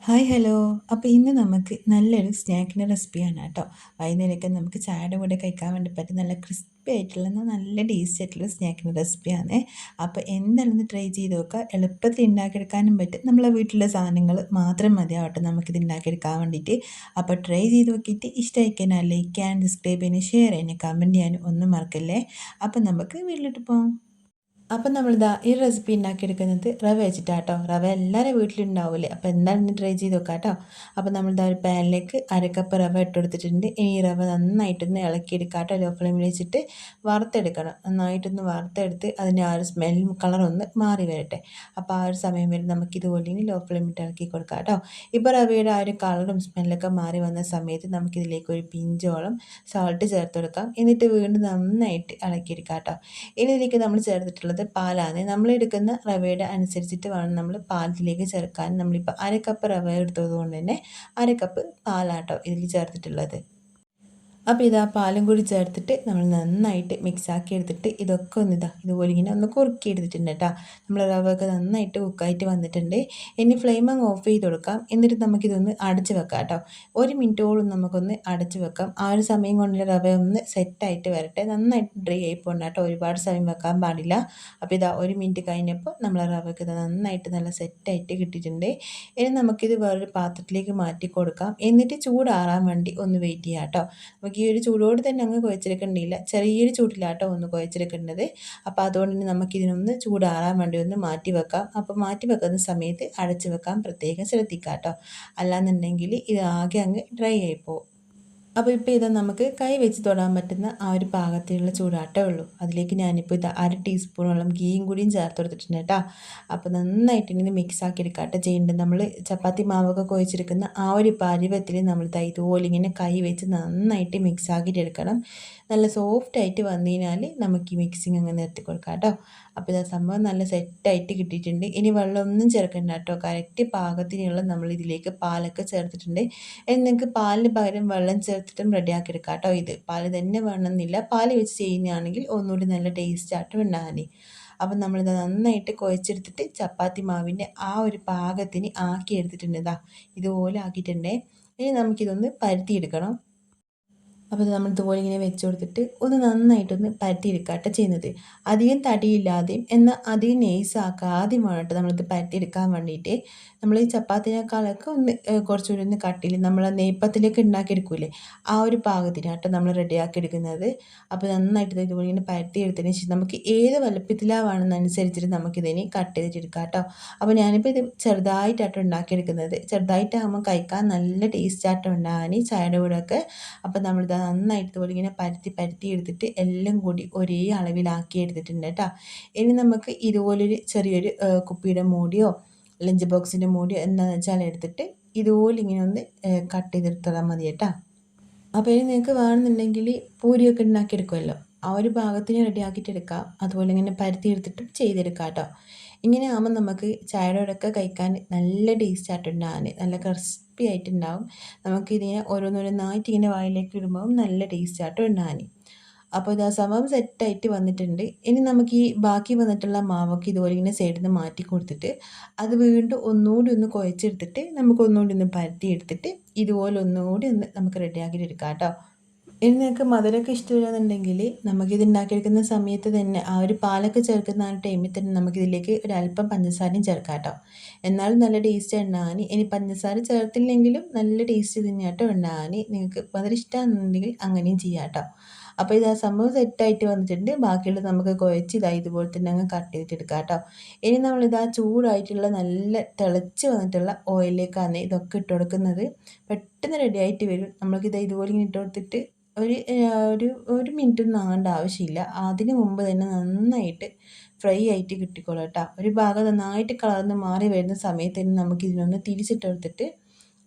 Hi hello. അപ്പോൾ ഇന്ന് നമുക്ക് നല്ലൊരു സ്നാക്കിൻ്റെ റെസിപ്പിയാണ് കേട്ടോ. വൈകുന്നേരമൊക്കെ നമുക്ക് ചായയുടെ കൂടെ കഴിക്കാൻ വേണ്ടി പറ്റും നല്ല ക്രിസ്പി ആയിട്ടുള്ള നല്ല ടേസ്റ്റി ആയിട്ടുള്ള സ്നാക്കിൻ്റെ റെസിപ്പിയാണ്. അപ്പോൾ എന്തായാലും ഒന്ന് ട്രൈ ചെയ്ത് നോക്കുക. എളുപ്പത്തിൽ ഉണ്ടാക്കിയെടുക്കാനും പറ്റും. നമ്മളെ വീട്ടിലെ സാധനങ്ങൾ മാത്രം മതിയാവട്ടെ നമുക്കിത് ഉണ്ടാക്കിയെടുക്കാൻ വേണ്ടിയിട്ട്. അപ്പോൾ ട്രൈ ചെയ്ത് നോക്കിയിട്ട് ഇഷ്ടമായി കഴിഞ്ഞാൽ ലൈക്ക് ചെയ്യാൻ, സബ്സ്ക്രൈബ് ചെയ്യാനും, ഷെയർ ചെയ്യാനും, കമൻറ്റ് ചെയ്യാനും ഒന്നും മറക്കല്ലേ. അപ്പോൾ നമുക്ക് വീട്ടിലോട്ട് പോകാം. അപ്പം നമ്മളിതാ ഈ റെസിപ്പി ഉണ്ടാക്കിയെടുക്കുന്നത് റവ വെച്ചിട്ടാട്ടോ. റവ എല്ലാവരും വീട്ടിലുണ്ടാവില്ലേ. അപ്പോൾ എന്തായാലും ഒന്ന് ട്രൈ ചെയ്ത് നോക്കാം കേട്ടോ. അപ്പോൾ നമ്മളിതാ ഒരു പാനിലേക്ക് അരക്കപ്പ് റവ ഇട്ട് കൊടുത്തിട്ടുണ്ട്. ഇനി ഈ റവ നന്നായിട്ടൊന്ന് ഇളക്കിയെടുക്കാം കേട്ടോ. ലോ ഫ്ലെയിമിൽ വെച്ചിട്ട് വറുത്തെടുക്കണം. നന്നായിട്ടൊന്ന് വറുത്തെടുത്ത് അതിൻ്റെ ആ ഒരു സ്മെല്ലും കളറൊന്ന് മാറി വരട്ടെ. അപ്പോൾ ആ ഒരു സമയം വരെ നമുക്കിതുപോലെ ഇനി ലോ ഫ്ലെയിമിട്ട് ഇളക്കി കൊടുക്കാം കേട്ടോ. ഇപ്പോൾ റവയുടെ ആ ഒരു കളറും സ്മെല്ലൊക്കെ മാറി വന്ന സമയത്ത് നമുക്കിതിലേക്ക് ഒരു പിഞ്ചോളം സോൾട്ട് ചേർത്ത് കൊടുക്കാം. എന്നിട്ട് വീണ്ടും നന്നായിട്ട് ഇളക്കിയെടുക്കാം കേട്ടോ. ഇനി ഇതിലേക്ക് നമ്മൾ ചേർത്തിട്ടുള്ളത് പാലാണ്. നമ്മളെടുക്കുന്ന റവയുടെ അനുസരിച്ചിട്ട് വേണം നമ്മൾ പാലത്തിലേക്ക് ചേർക്കാൻ. നമ്മളിപ്പോൾ അര കപ്പ് റവ എടുത്തത് കൊണ്ട് തന്നെ അര കപ്പ് പാലാട്ടോ ഇതിൽ ചേർത്തിട്ടുള്ളത്. അപ്പോൾ ഇതാ പാലും കൂടി ചേർത്തിട്ട് നമ്മൾ നന്നായിട്ട് മിക്സാക്കി എടുത്തിട്ട് ഇതൊക്കെ ഇതുപോലെ ഇങ്ങനെ ഒന്ന് കുറുക്കി എടുത്തിട്ടുണ്ട് കേട്ടോ. നമ്മൾ റവയൊക്കെ നന്നായിട്ട് കുക്കായിട്ട് വന്നിട്ടുണ്ട്. ഇനി ഫ്ലെയിം അങ്ങ് ഓഫ് ചെയ്ത് കൊടുക്കാം. എന്നിട്ട് നമുക്കിതൊന്ന് അടച്ച് വെക്കാം കേട്ടോ. ഒരു മിനിറ്റോളം നമുക്കൊന്ന് അടച്ച് വെക്കാം. ആ ഒരു സമയം കൊണ്ട് റവ ഒന്ന് സെറ്റായിട്ട് വരട്ടെ. നന്നായിട്ട് ഡ്രൈ ആയി പോകണം കേട്ടോ. ഒരുപാട് സമയം വെക്കാൻ പാടില്ല. അപ്പോൾ ഇതാ ഒരു മിനിറ്റ് കഴിഞ്ഞപ്പോൾ നമ്മൾ റവയൊക്കെ നന്നായിട്ട് നല്ല സെറ്റായിട്ട് കിട്ടിയിട്ടുണ്ട്. ഇനി നമുക്കിത് വേറൊരു പാത്രത്തിലേക്ക് മാറ്റി കൊടുക്കാം. എന്നിട്ട് ചൂടാറാൻ വേണ്ടി ഒന്ന് വെയിറ്റ് ചെയ്യാം കേട്ടോ. നമുക്ക് ഈ ഒരു ചൂടോട് തന്നെ അങ്ങ് കുഴച്ചെടുക്കേണ്ടിയില്ല. ചെറിയൊരു ചൂടിലാട്ടോ ഒന്ന് കുഴച്ചെടുക്കേണ്ടത്. അപ്പോൾ അതുകൊണ്ട് തന്നെ നമുക്കിതിനൊന്ന് ചൂടാറാൻ വേണ്ടി ഒന്ന് മാറ്റി വെക്കാം. അപ്പോൾ മാറ്റി വെക്കുന്ന സമയത്ത് അടച്ച് വെക്കാൻ പ്രത്യേകം ശ്രദ്ധിക്കാം കേട്ടോ. അല്ലാന്നുണ്ടെങ്കിൽ ഇത് ആകെ അങ്ങ് ഡ്രൈ ആയിപ്പോവും. അപ്പോൾ ഇപ്പോൾ ഇത് നമുക്ക് കൈ വെച്ച് തൊടാൻ പറ്റുന്ന ആ ഒരു പാകത്തിലുള്ള ചൂടാട്ടേ ഉള്ളൂ. അതിലേക്ക് ഞാനിപ്പോൾ ഇത് അര ടീസ്പൂണോളം ഗീയും കൂടിയും ചേർത്ത് കൊടുത്തിട്ടുണ്ട് കേട്ടോ. അപ്പോൾ നന്നായിട്ട് ഇങ്ങനെ മിക്സ് ആക്കി എടുക്കാട്ടോ ചെയ്യേണ്ടത്. നമ്മൾ ചപ്പാത്തി മാവൊക്കെ കുഴച്ചെടുക്കുന്ന ആ ഒരു പരുവത്തിൽ നമ്മൾ ഇതുപോലെ ഇങ്ങനെ കൈ വെച്ച് നന്നായിട്ട് മിക്സ് ആക്കിയിട്ട് എടുക്കണം. നല്ല സോഫ്റ്റായിട്ട് വന്നു കഴിഞ്ഞാൽ നമുക്ക് ഈ മിക്സിങ് അങ്ങ് നിർത്തി കൊടുക്കാം കേട്ടോ. അപ്പോൾ ഇതാ സംഭവം നല്ല സെറ്റായിട്ട് കിട്ടിയിട്ടുണ്ട്. ഇനി വെള്ളമൊന്നും ചേർക്കണ്ട കേട്ടോ. കറക്റ്റ് പാകത്തിനുള്ള നമ്മൾ ഇതിലേക്ക് പാലൊക്കെ ചേർത്തിട്ടുണ്ട്. ഇനി നിങ്ങൾക്ക് പാലിന് പകരം വെള്ളം ചേർത്തിട്ടും റെഡിയാക്കി എടുക്കാം കേട്ടോ. ഇത് പാല് തന്നെ വേണമെന്നില്ല. പാല് വെച്ച് ചെയ്യുന്നതാണെങ്കിൽ ഒന്നുകൂടി നല്ല ടേസ്റ്റായിട്ടും ഉണ്ടാകാൻ. അപ്പം നമ്മളിത് നന്നായിട്ട് കുഴച്ചെടുത്തിട്ട് ചപ്പാത്തി മാവിൻ്റെ ആ ഒരു പാകത്തിന് ആക്കി എടുത്തിട്ടുണ്ട്. ഇതുപോലെ ആക്കിയിട്ടുണ്ടേ. ഇനി നമുക്കിതൊന്ന് പരത്തിയെടുക്കണം. അപ്പോൾ ഇത് നമ്മൾ ഇതുപോലെ ഇങ്ങനെ വെച്ച് കൊടുത്തിട്ട് ഒന്ന് നന്നായിട്ടൊന്ന് പരത്തിയെടുക്കാട്ടോ ചെയ്യുന്നത്. അധികം തടിയില്ലാതെയും എന്നാൽ അധികം നൈസാക്കാതെയും വേണം കേട്ടോ നമ്മളിത് പരത്തിയെടുക്കാൻ വേണ്ടിയിട്ട്. നമ്മൾ ഈ ചപ്പാത്തിനേക്കാളൊക്കെ ഒന്ന് കുറച്ചുകൂടി ഒന്ന് കട്ടിയിൽ നമ്മൾ നെയ്പ്പത്തിലേക്ക് ഉണ്ടാക്കിയെടുക്കൂലേ ആ ഒരു പാകത്തിനാട്ടോ നമ്മൾ റെഡിയാക്കി എടുക്കുന്നത്. അപ്പോൾ നന്നായിട്ട് ഇതുപോലെ ഇങ്ങനെ പരത്തിയെടുത്തതിന് ശേഷം നമുക്ക് ഏത് വലുപ്പത്തിലാണ് വേണമെന്നനുസരിച്ചിട്ട് നമുക്കിതിനെ കട്ട് ചെയ്തിട്ടെടുക്കാം കേട്ടോ. അപ്പോൾ ഞാനിപ്പോൾ ഇത് ചെറുതായിട്ടാട്ടോ ഉണ്ടാക്കിയെടുക്കുന്നത്. ചെറുതായിട്ടാകുമ്പോൾ കഴിക്കാൻ നല്ല ടേസ്റ്റായിട്ട് ഉണ്ടാകാൻ ചായയുടെ കൂടെയൊക്കെ. അപ്പോൾ നമ്മളിത് നന്നായിട്ട് ഇതുപോലെ ഇങ്ങനെ പരത്തി എടുത്തിട്ട് എല്ലാം കൂടി ഒരേ അളവിലാക്കി എടുത്തിട്ടുണ്ട് കേട്ടോ. ഇനി നമുക്ക് ഇതുപോലൊരു ചെറിയൊരു കുപ്പിയുടെ മൂടിയോ ലഞ്ച് ബോക്സിൻ്റെ മൂടിയോ എന്താണെന്ന് വെച്ചാൽ എടുത്തിട്ട് ഇതുപോലെ ഇങ്ങനെ ഒന്ന് കട്ട് ചെയ്തെടുത്താൽ മതി കേട്ടോ. അപ്പോൾ ഇനി നിങ്ങൾക്ക് വേണമെന്നുണ്ടെങ്കിൽ പൂരിയൊക്കെ ഉണ്ടാക്കിയെടുക്കുമല്ലോ ആ ഒരു ഭാഗത്തിന് റെഡിയാക്കിയിട്ട് എടുക്കാം. അതുപോലെ ഇങ്ങനെ പരത്തി എടുത്തിട്ടും ചെയ്തെടുക്കാം കേട്ടോ. ഇങ്ങനെ ആകുമ്പോൾ നമുക്ക് ചായയുടെ കൂടെയൊക്കെ കഴിക്കാൻ നല്ല ടേസ്റ്റ് ആയിട്ടുണ്ടാകാൻ നല്ല ക്രിസ്പി ആയിട്ടുണ്ടാവും. നമുക്കിതിനെ ഓരോന്നോരോന്നായിട്ട് ഇങ്ങനെ വായിലേക്ക് ഇടുമ്പോൾ നല്ല ടേസ്റ്റ് ആയിട്ട് ഉണ്ടാകാൻ. അപ്പോൾ ഇത് ആ സംഭവം സെറ്റായിട്ട് വന്നിട്ടുണ്ട്. ഇനി നമുക്ക് ഈ ബാക്കി വന്നിട്ടുള്ള മാവൊക്കെ ഇതുപോലെ ഇങ്ങനെ സൈഡിൽ നിന്ന് മാറ്റി കൊടുത്തിട്ട് അത് വീണ്ടും ഒന്നുകൂടി ഒന്ന് കുഴച്ചെടുത്തിട്ട് നമുക്ക് ഒന്നുകൂടി ഒന്ന് പരത്തിയെടുത്തിട്ട് ഇതുപോലെ ഒന്നുകൂടി ഒന്ന് നമുക്ക് റെഡിയാക്കിയിട്ട് എടുക്കാം കേട്ടോ. ഇനി നിങ്ങൾക്ക് മധുരമൊക്കെ ഇഷ്ടമില്ലാന്നുണ്ടെങ്കിൽ നമുക്കിത് ഉണ്ടാക്കിയെടുക്കുന്ന സമയത്ത് തന്നെ ആ ഒരു പാലൊക്കെ ചേർക്കുന്ന ആ ടൈമിൽ തന്നെ നമുക്കിതിലേക്ക് ഒരല്പം പഞ്ചസാരയും ചേർക്കാം കേട്ടോ. എന്നാലും നല്ല ടേസ്റ്റ് ഉണ്ടാകാൻ. ഇനി പഞ്ചസാര ചേർത്തില്ലെങ്കിലും നല്ല ടേസ്റ്റ് തന്നെയാട്ടോ ഉണ്ടാകാൻ. നിങ്ങൾക്ക് മധുരം ഇഷ്ടമാണെന്നുണ്ടെങ്കിൽ അങ്ങനെയും ചെയ്യാം കേട്ടോ. അപ്പോൾ ഇത് ആ സംഭവം സെറ്റായിട്ട് വന്നിട്ടുണ്ട്. ബാക്കിയുള്ളത് നമുക്ക് കുഴച്ച് ഇതുപോലെ തന്നെ അങ്ങ് കട്ട് ചെയ്തിട്ടെടുക്കാം കേട്ടോ. ഇനി നമ്മളിതാ ചൂടായിട്ടുള്ള നല്ല തിളച്ച് വന്നിട്ടുള്ള ഓയിലിലേക്കാണ് ഇതൊക്കെ ഇട്ട് കൊടുക്കുന്നത്. പെട്ടെന്ന് റെഡി ആയിട്ട് വരും. നമ്മൾക്കിത് ഇതുപോലെ ഇങ്ങനെ ഇട്ട് കൊടുത്തിട്ട് ഒരു ഒരു ഒരു മിനിറ്റൊന്നും ആകേണ്ട ആവശ്യമില്ല. അതിന് മുമ്പ് തന്നെ നന്നായിട്ട് ഫ്രൈ ആയിട്ട് കിട്ടിക്കോളും കേട്ടോ. ഒരു ഭാഗം നന്നായിട്ട് കളർന്ന് മാറി വരുന്ന സമയത്ത് തന്നെ നമുക്കിതിനൊന്ന് തിരിച്ചിട്ടെടുത്തിട്ട്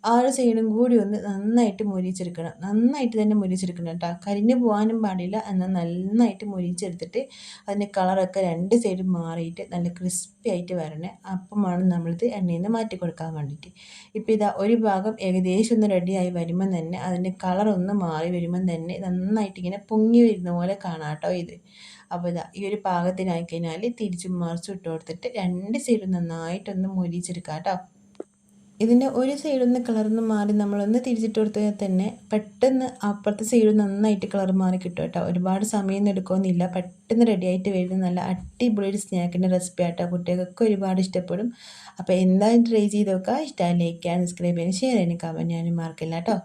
ആ ഒരു സൈഡും കൂടി ഒന്ന് നന്നായിട്ട് മൊരിയിച്ചെടുക്കണം. നന്നായിട്ട് തന്നെ മൊരിയിച്ചെടുക്കണം കേട്ടോ. കരിഞ്ഞ് പോകാനും പാടില്ല. എന്നാൽ നന്നായിട്ട് മൊരിയിച്ചെടുത്തിട്ട് അതിൻ്റെ കളറൊക്കെ രണ്ട് സൈഡും മാറിയിട്ട് നല്ല ക്രിസ്പി ആയിട്ട് വരണേ. അപ്പം വേണം നമ്മളിത് എണ്ണയിൽ നിന്ന് മാറ്റി കൊടുക്കാൻ വേണ്ടിയിട്ട്. ഇപ്പോൾ ഇതാ ഒരു ഭാഗം ഏകദേശം ഒന്ന് റെഡിയായി വരുമ്പം തന്നെ അതിൻ്റെ കളറൊന്ന് മാറി വരുമ്പം തന്നെ നന്നായിട്ട് ഇങ്ങനെ പൊങ്ങി വരുന്ന പോലെ കാണാം കേട്ടോ ഇത്. അപ്പോൾ ഇതാ ഈ ഒരു പാകത്തിനായി കഴിഞ്ഞാൽ തിരിച്ചും മറിച്ചും ഇട്ട് കൊടുത്തിട്ട് രണ്ട് സൈഡും നന്നായിട്ടൊന്ന് മൊരിയിച്ചെടുക്കാം കേട്ടോ. ഇതിൻ്റെ ഒരു സൈഡൊന്ന് കളർന്ന് മാറി നമ്മളൊന്ന് തിരിച്ചിട്ട് കൊടുത്താൽ തന്നെ പെട്ടെന്ന് അപ്പുറത്തെ സൈഡ് നന്നായിട്ട് കളർ മാറി കിട്ടും കേട്ടോ. ഒരുപാട് സമയം എടുക്കുമെന്നില്ല, പെട്ടെന്ന് റെഡി ആയിട്ട് വരുന്ന നല്ല അടിപൊളി ഒരു സ്നാക്കിൻ്റെ റെസിപ്പി ആട്ടോ. കുട്ടികൾക്കൊക്കെ ഒരുപാട് ഇഷ്ടപ്പെടും. അപ്പോൾ എന്തായാലും ട്രൈ ചെയ്ത് നോക്കുക. ഇഷ്ടമായി ലൈക്ക് ചെയ്യാൻ, സബ്സ്ക്രൈബ് ചെയ്യാൻ, ഷെയർ ചെയ്യാനും കമൻറ്റ് ചെയ്യാനും മറക്കില്ല കേട്ടോ.